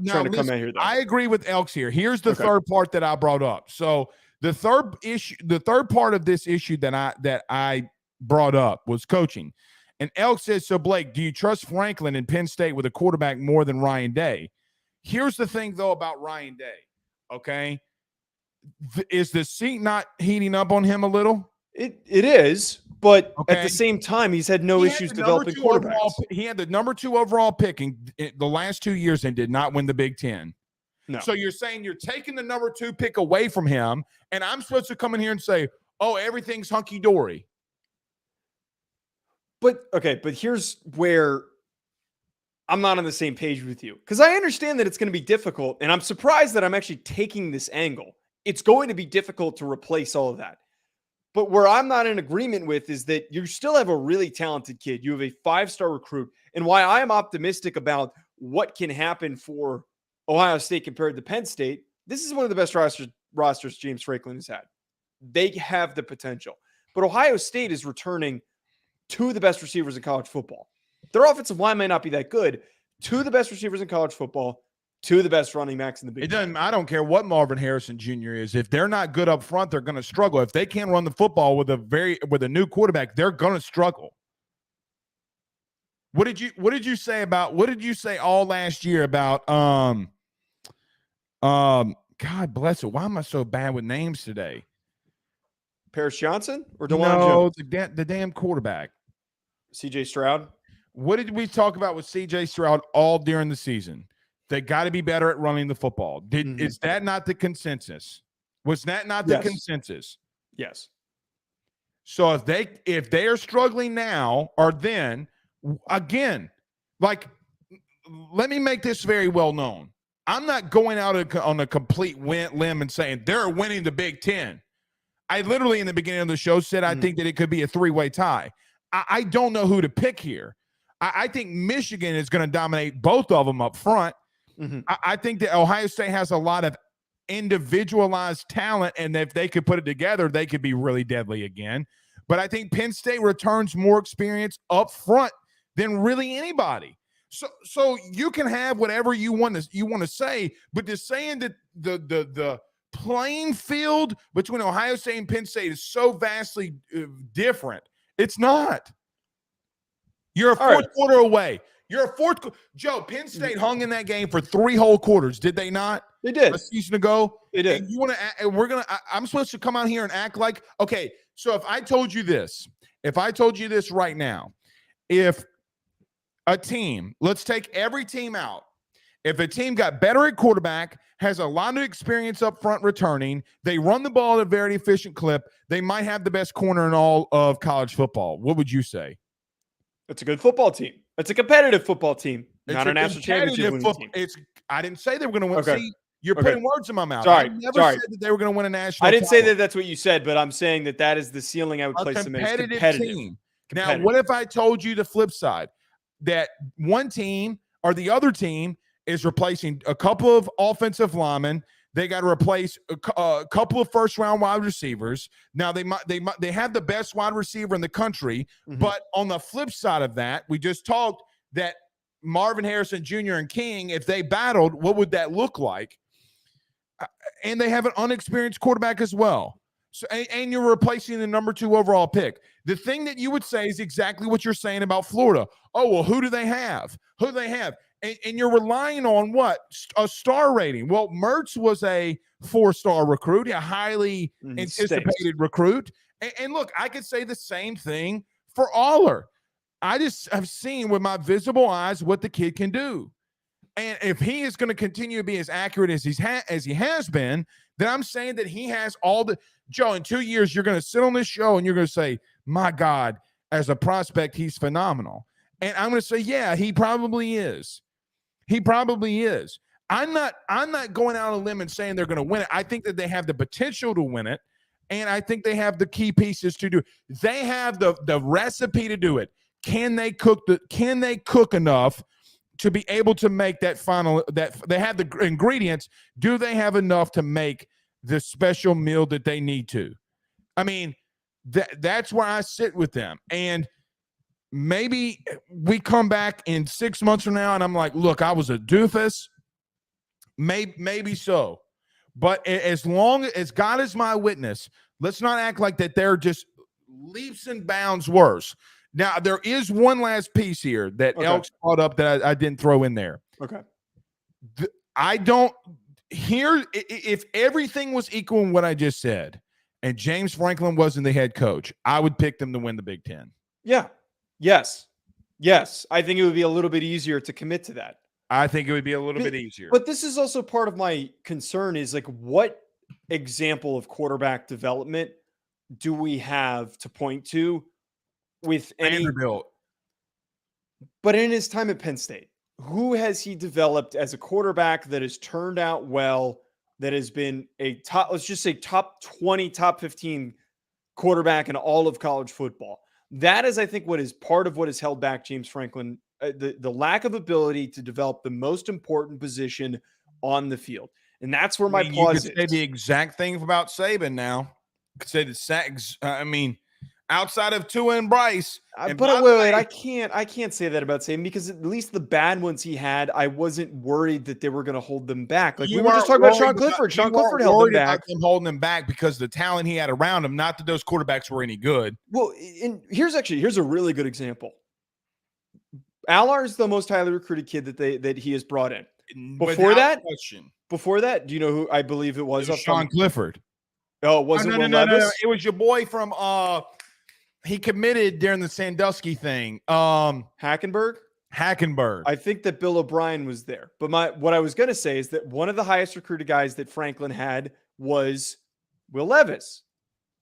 at here, though. I agree with Elks here. Here's the third part that I brought up. So the third part of this issue that I brought up was coaching. And Elk says, so Blake, do you trust Franklin and Penn State with a quarterback more than Ryan Day? Here's the thing, though, about Ryan Day, okay? Is the seat not heating up on him a little? It is, but at the same time, he's had no issues developing quarterbacks. He had the number 2 overall pick in the last 2 years and did not win the Big Ten. No. So you're saying you're taking the number 2 pick away from him, and I'm supposed to come in here and say, oh, everything's hunky-dory. But here's where I'm not on the same page with you, because I understand that it's going to be difficult, and I'm surprised that I'm actually taking this angle. It's going to be difficult to replace all of that. But where I'm not in agreement with is that you still have a really talented kid. You have a 5-star recruit. And why I am optimistic about what can happen for Ohio State compared to Penn State, this is one of the best rosters James Franklin has had. They have the potential. But Ohio State is returning 2 of the best receivers in college football. Their offensive line may not be that good. 2 of the best receivers in college football, 2 of the best running backs in the Big Ten. I don't care what Marvin Harrison Jr. is. If they're not good up front, they're going to struggle. If they can't run the football with a new quarterback, they're going to struggle. What did you say all last year about God bless it. Why am I so bad with names today? Paris Johnson or DeLeone Jones? The damn quarterback. CJ Stroud. What did we talk about with CJ Stroud all during the season? They got to be better at running the football. Is that not the consensus? Was that not the consensus? Yes. So if they are struggling now, or then again, like, let me make this very well known. I'm not going out on a complete limb and saying they're winning the Big Ten. I literally in the beginning of the show said I think that it could be a 3-way tie. I don't know who to pick here. I think Michigan is going to dominate both of them up front. I think that Ohio State has a lot of individualized talent, and if they could put it together, they could be really deadly again. But I think Penn State returns more experience up front than really anybody. So you can have whatever you want to say, but just saying that the playing field between Ohio State and Penn State is so vastly different. It's not. You're a fourth quarter away. Joe, Penn State hung in that game for 3 whole quarters. Did they not? They did. A season ago? They did. And you want to, I'm supposed to come out here and act like, okay, so if I told you this right now, if a team, let's take every team out. If a team got better at quarterback, has a lot of experience up front returning, they run the ball at a very efficient clip, they might have the best corner in all of college football. What would you say? It's a good football team. It's a competitive football team, not a national championship winning team. I didn't say they were going to win. Okay. See, you're putting words in my mouth. Sorry. I never said that they were going to win a national I didn't title. say that that's what you said, but I'm saying that is the ceiling I would place them as competitive. Team. Now, what if I told you the flip side? That one team or the other team is replacing a couple of offensive linemen. They got to replace a couple of first-round wide receivers. Now they have the best wide receiver in the country, but on the flip side of that, we just talked that Marvin Harrison Jr. and King, if they battled, what would that look like? And they have an unexperienced quarterback as well. So, and you're replacing the number 2 overall pick. The thing that you would say is exactly what you're saying about Florida. Oh, well, who do they have? And you're relying on what? A star rating. Well, Mertz was a 4-star recruit, a highly anticipated recruit. And look, I could say the same thing for Allar. I just have seen with my visible eyes what the kid can do. And if he is going to continue to be as accurate as he has been, then I'm saying that he has all the – Joe, in 2 years, you're going to sit on this show and you're going to say, my God, as a prospect, he's phenomenal. And I'm going to say, yeah, he probably is. He probably is. I'm not going out on a limb and saying they're going to win it. I think that they have the potential to win it, and I think they have the key pieces to do it. They have the recipe to do it. Can they cook enough to be able to make that final – that they have the ingredients? Do they have enough to make the special meal that they need to? I mean, that's where I sit with them. And maybe we come back in 6 months from now and I'm like, look, I was a doofus. Maybe so. But as long as God is my witness, let's not act like that they're just leaps and bounds worse. Now, there is one last piece here that Elks brought up that I didn't throw in there. Okay. I don't hear if everything was equal in what I just said and James Franklin wasn't the head coach, I would pick them to win the Big Ten. Yeah. Yes. I think it would be a little bit easier to commit to that. I think it would be a little bit easier. But this is also part of my concern is like, what example of quarterback development do we have to point to with any Vanderbilt? But in his time at Penn State, who has he developed as a quarterback that has turned out well, that has been a top, let's just say top 20, top 15 quarterback in all of college football? That is, I think, what is part of what has held back James Franklin, the lack of ability to develop the most important position on the field. And that's where my pause is. You could say the exact thing about Saban now. You could say the sacks. Outside of Tua and Bryce. But wait, I can't say that about Saban because at least the bad ones he had, I wasn't worried that they were going to hold them back. Like we were just talking about Sean Clifford. Sean Clifford held them back. Them holding them back because the talent he had around him, not that those quarterbacks were any good. Well, and here's a really good example. Allar is the most highly recruited kid that he has brought in. Before that, do you know who I believe it was? Sean Clifford. Oh, it wasn't Will Levis? No. It was your boy from he committed during the Sandusky thing. Hackenberg. I think that Bill O'Brien was there. But what I was going to say is that one of the highest recruited guys that Franklin had was Will Levis.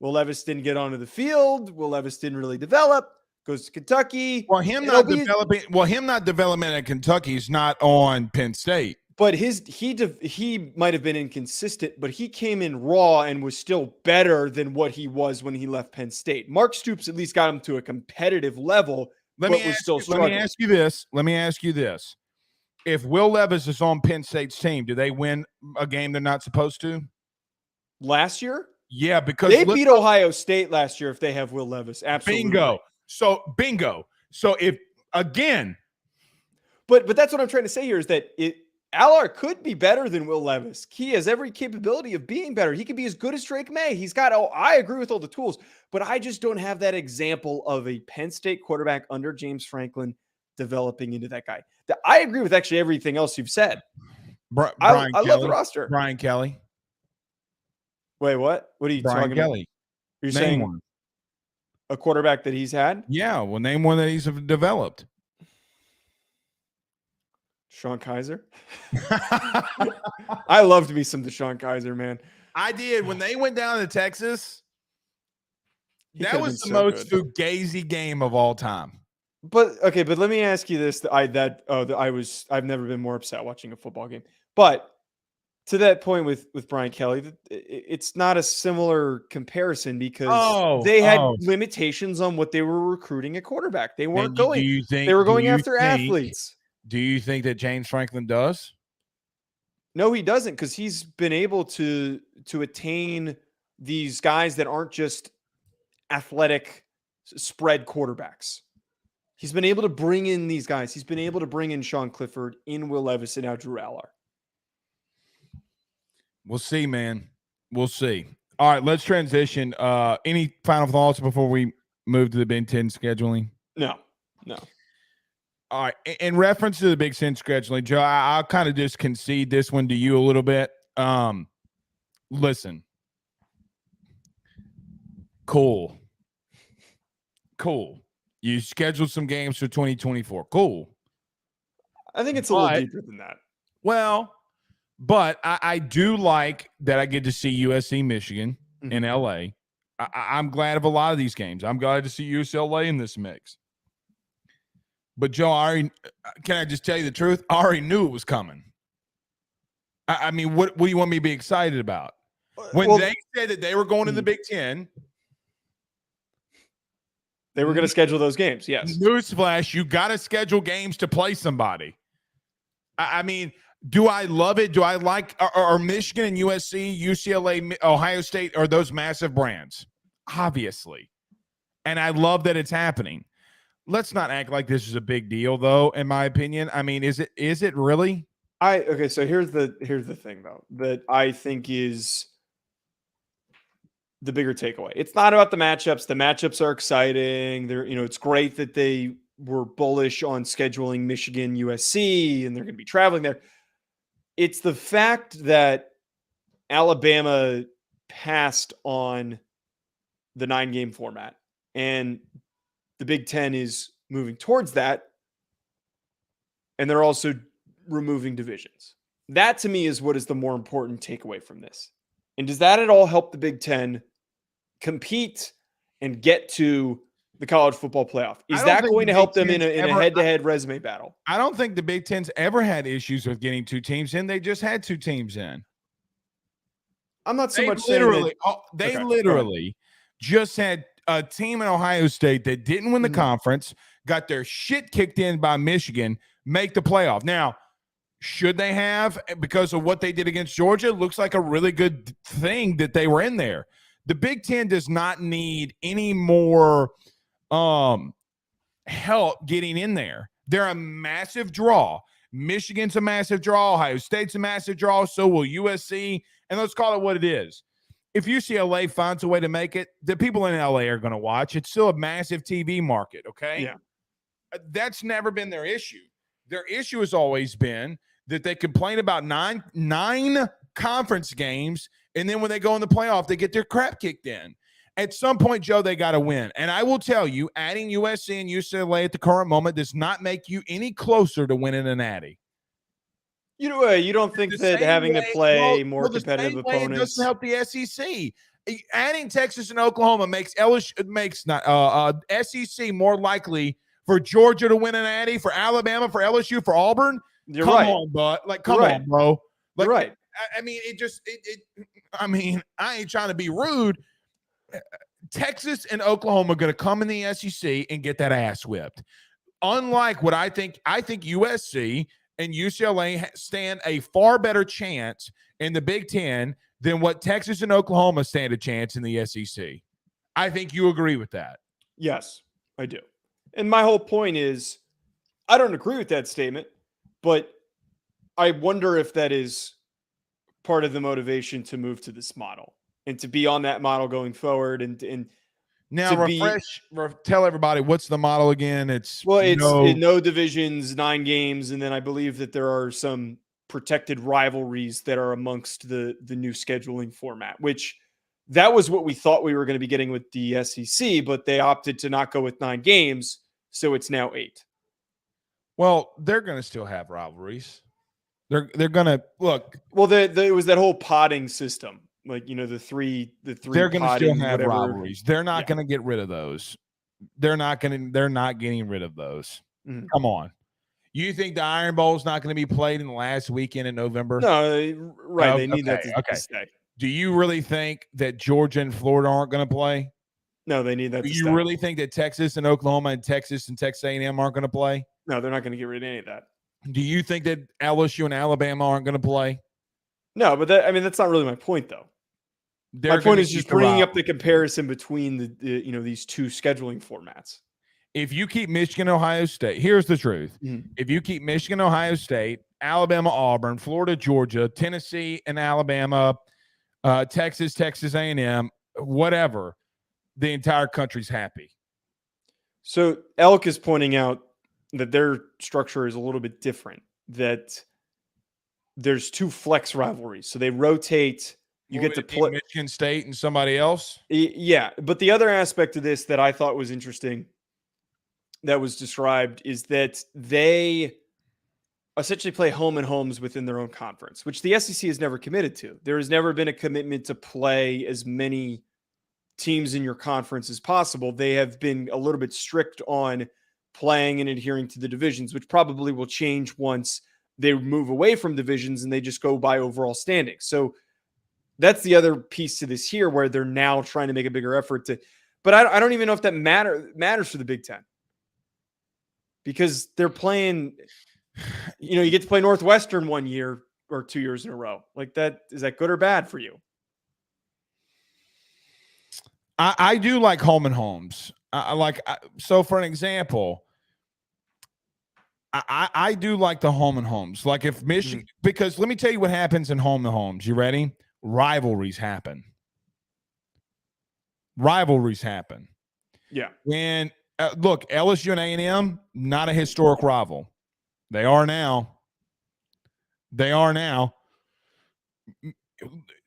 Will Levis didn't get onto the field. Will Levis didn't really develop. Goes to Kentucky. Well, him not developing at Kentucky is not on Penn State. But he might have been inconsistent, but he came in raw and was still better than what he was when he left Penn State. Mark Stoops at least got him to a competitive level, but was still struggling. Let me ask you this. If Will Levis is on Penn State's team, do they win a game they're not supposed to? Last year? Yeah, because they beat Ohio State last year if they have Will Levis. Absolutely. Bingo. So if again. But that's what I'm trying to say here is that Allar could be better than Will Levis. He has every capability of being better. He could be as good as Drake May. He's got, I agree with all the tools, but I just don't have that example of a Penn State quarterback under James Franklin developing into that guy. I agree with actually everything else you've said. I love the roster. Brian Kelly. Wait, what? What are you talking about? You're saying one. A quarterback that he's had? Yeah, well, name one that he's developed. Deshaun Kaiser. I loved me some Deshaun Kaiser, man. I did. When they went down to Texas, that was the most fugazi game of all time. But let me ask you this. I've never been more upset watching a football game. But to that point with Brian Kelly, it's not a similar comparison because they had limitations on what they were recruiting at quarterback. They weren't going. They were going after athletes. Do you think that James Franklin does? No, he doesn't, because he's been able to attain these guys that aren't just athletic spread quarterbacks. He's been able to bring in these guys. He's been able to bring in Sean Clifford, in Will Levis, and now Drew Allar. We'll see, man. We'll see. All right, let's transition. Any final thoughts before we move to the Big Ten scheduling? No. All right. In reference to the Big Ten scheduling, Joe, I'll kind of just concede this one to you a little bit. Listen. Cool. You scheduled some games for 2024. Cool. I think it's a little deeper than that. Well, but I do like that I get to see USC, Michigan, in LA. I'm glad of a lot of these games. I'm glad to see UCLA in this mix. But, Joe, can I just tell you the truth? I already knew it was coming. I mean, what do you want me to be excited about? When they said that they were going to the Big Ten. They were going to schedule those games, yes. Newsflash, you got to schedule games to play somebody. I mean, do I love it? Do I like are Michigan and USC, UCLA, Ohio State, are those massive brands? Obviously. And I love that it's happening. Let's not act like this is a big deal, though, in my opinion. I mean, is it really? So here's the thing, though, that I think is the bigger takeaway. It's not about the matchups. The matchups are exciting. It's great that they were bullish on scheduling Michigan, USC, and they're going to be traveling there. It's the fact that Alabama passed on the 9-game format, and the Big Ten is moving towards that, and they're also removing divisions. That, to me, is what is the more important takeaway from this. And does that at all help the Big Ten compete and get to the college football playoff? Is that going to help them in a head-to-head resume battle? I don't think the Big Ten's ever had issues with getting two teams in. They just had two teams in. I'm not so much saying they literally just had a team in Ohio State that didn't win the conference, got their shit kicked in by Michigan, make the playoff. Now, should they have, because of what they did against Georgia? It looks like a really good thing that they were in there. The Big Ten does not need any more help getting in there. They're a massive draw. Michigan's a massive draw. Ohio State's a massive draw. So will USC. And let's call it what it is. If UCLA finds a way to make it, the people in LA are going to watch. It's still a massive TV market, okay? Yeah. That's never been their issue. Their issue has always been that they complain about nine conference games, and then when they go in the playoff, they get their crap kicked in. At some point, Joe, they got to win. And I will tell you, adding USC and UCLA at the current moment does not make you any closer to winning a natty. You don't think that having to play more competitive opponents it doesn't help the SEC. Adding Texas and Oklahoma makes SEC more likely for Georgia to win a natty, for Alabama, for LSU, for Auburn. You're come right. on, bud. Like, come You're right. on, bro. Like, You're right. I mean, I mean, I ain't trying to be rude. Texas and Oklahoma are going to come in the SEC and get that ass whipped. Unlike what I think USC and UCLA stand a far better chance in the Big Ten than what Texas and Oklahoma stand a chance in the SEC. I think you agree with that. Yes, I do. And my whole point is, I don't agree with that statement, but I wonder if that is part of the motivation to move to this model and to be on that model going forward. And now tell everybody what's the model again. It's no divisions, 9 games, and then I believe that there are some protected rivalries that are amongst the new scheduling format, which that was what we thought we were going to be getting with the SEC, but they opted to not go with 9 games, so it's now 8. Well, they're going to still have rivalries. They're going to look. Well, it was that whole potting system. Like, the three. They're going to still have rivalries. They're not Yeah. going to get rid of those. They're not getting rid of those. Mm-hmm. Come on. You think the Iron Bowl is not going to be played in the last weekend in November? No, right. They need that to stay. Do you really think that Georgia and Florida aren't going to play? No, they need that to stay. Do you really think that Texas and Oklahoma and Texas A&M aren't going to play? No, they're not going to get rid of any of that. Do you think that LSU and Alabama aren't going to play? No, but that's not really my point, though. My point is just bringing up the comparison between these two scheduling formats. If you keep Michigan, Ohio State, here's the truth. Mm-hmm. If you keep Michigan, Ohio State, Alabama, Auburn, Florida, Georgia, Tennessee, and Alabama, Texas A&M, whatever, the entire country's happy. So Elk is pointing out that their structure is a little bit different, that there's 2 flex rivalries. So they rotate. You get to play Michigan State and somebody else. Yeah. But the other aspect of this that I thought was interesting that was described is that they essentially play home and homes within their own conference, which the SEC has never committed to. There has never been a commitment to play as many teams in your conference as possible. They have been a little bit strict on playing and adhering to the divisions, which probably will change once they move away from divisions and they just go by overall standings. So that's the other piece to this here, where they're now trying to make a bigger effort to, but I don't even know if that matters for the Big Ten, because they're playing, you get to play Northwestern 1 year or 2 years in a row. Like that, is that good or bad for you? I do like home and homes. So for an example, I do like the home and homes. Like if Michigan, because let me tell you what happens in home and homes. You ready? Rivalries happen. Yeah. When look, LSU and A&M, not a historic rival. They are now.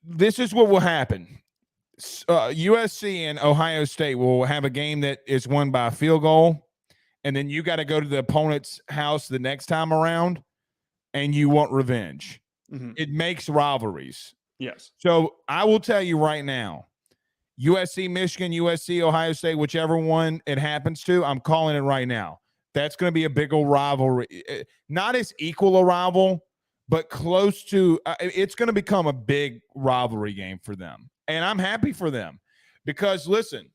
This is what will happen. USC and Ohio State will have a game that is won by a field goal, and then you got to go to the opponent's house the next time around, and you want revenge. Mm-hmm. It makes rivalries. Yes. So I will tell you right now, USC, Michigan, USC, Ohio State, whichever one it happens to, I'm calling it right now. That's going to be a big old rivalry. Not as equal a rival, but close to it's going to become a big rivalry game for them. And I'm happy for them because, listen,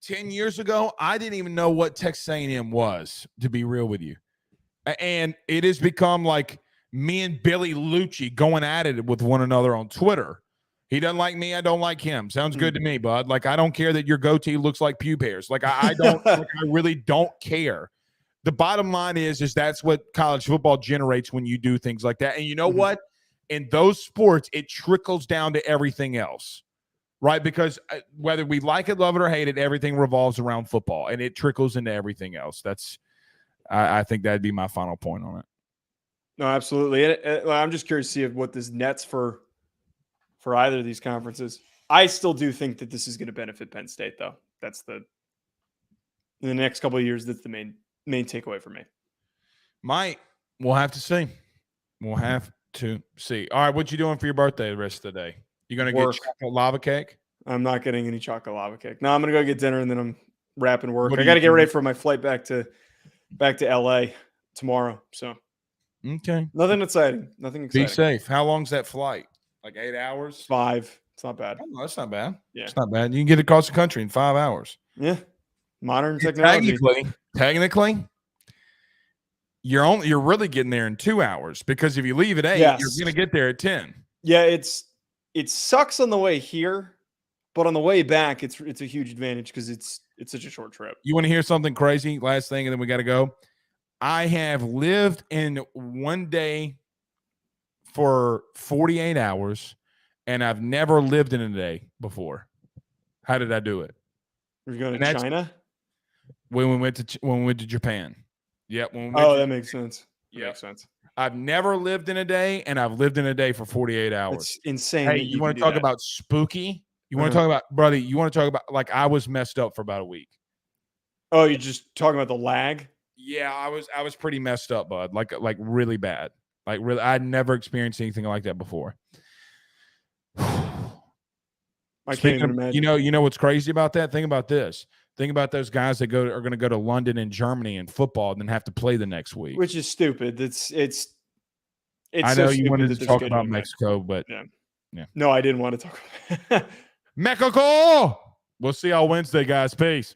10 years ago, I didn't even know what Texas A&M was, to be real with you. And it has become like me and Billy Lucci going at it with one another on Twitter. He doesn't like me. I don't like him. Sounds good to me, bud. Like, I don't care that your goatee looks like pube hairs. Like, I don't, I really don't care. The bottom line is that's what college football generates when you do things like that. And you know what? In those sports, it trickles down to everything else, right? Because whether we like it, love it, or hate it, everything revolves around football, and it trickles into everything else. I think that'd be my final point on it. No, absolutely. I'm just curious to see what this nets for either of these conferences. I still do think that this is going to benefit Penn State, though. That's in the next couple of years, that's the main takeaway for me. We'll have to see. We'll have to see. All right, what you doing for your birthday the rest of the day? You going to get chocolate lava cake? I'm not getting any chocolate lava cake. No, I'm going to go get dinner, and then I'm wrapping work. I got to get ready for my flight back to LA tomorrow. So Okay. nothing exciting. Nothing exciting. Be safe. How long's that flight? Like 8 hours? 5. It's not bad. Oh, that's not bad. Yeah. It's not bad. You can get across the country in 5 hours. Yeah. Modern technology. Technically, you're really getting there in 2 hours, because if you leave at 8, Yes. you're going to get there at 10. Yeah, it sucks on the way here, but on the way back, it's a huge advantage because it's such a short trip. You want to hear something crazy? Last thing, and then we got to go. I have lived in one day for 48 hours, and I've never lived in a day before. How did I do it? We're going to China? When we went to Japan. Yep. That makes sense. Yeah, makes sense. I've never lived in a day, and I've lived in a day for 48 hours. It's insane. Hey, you want to talk about spooky? You want to talk about, brother? You want to talk about, like, I was messed up for about a week. Oh, you're just talking about the lag? Yeah, I was pretty messed up, bud. Like really bad. Like, really, I'd never experienced anything like that before. I can't even imagine. You know what's crazy about that? Think about this. Think about those guys that are going to go to London and Germany in football and then have to play the next week. Which is stupid. It's I know you wanted to talk about Mexico, but yeah. No, I didn't want to talk about Mexico. We'll see y'all Wednesday, guys. Peace.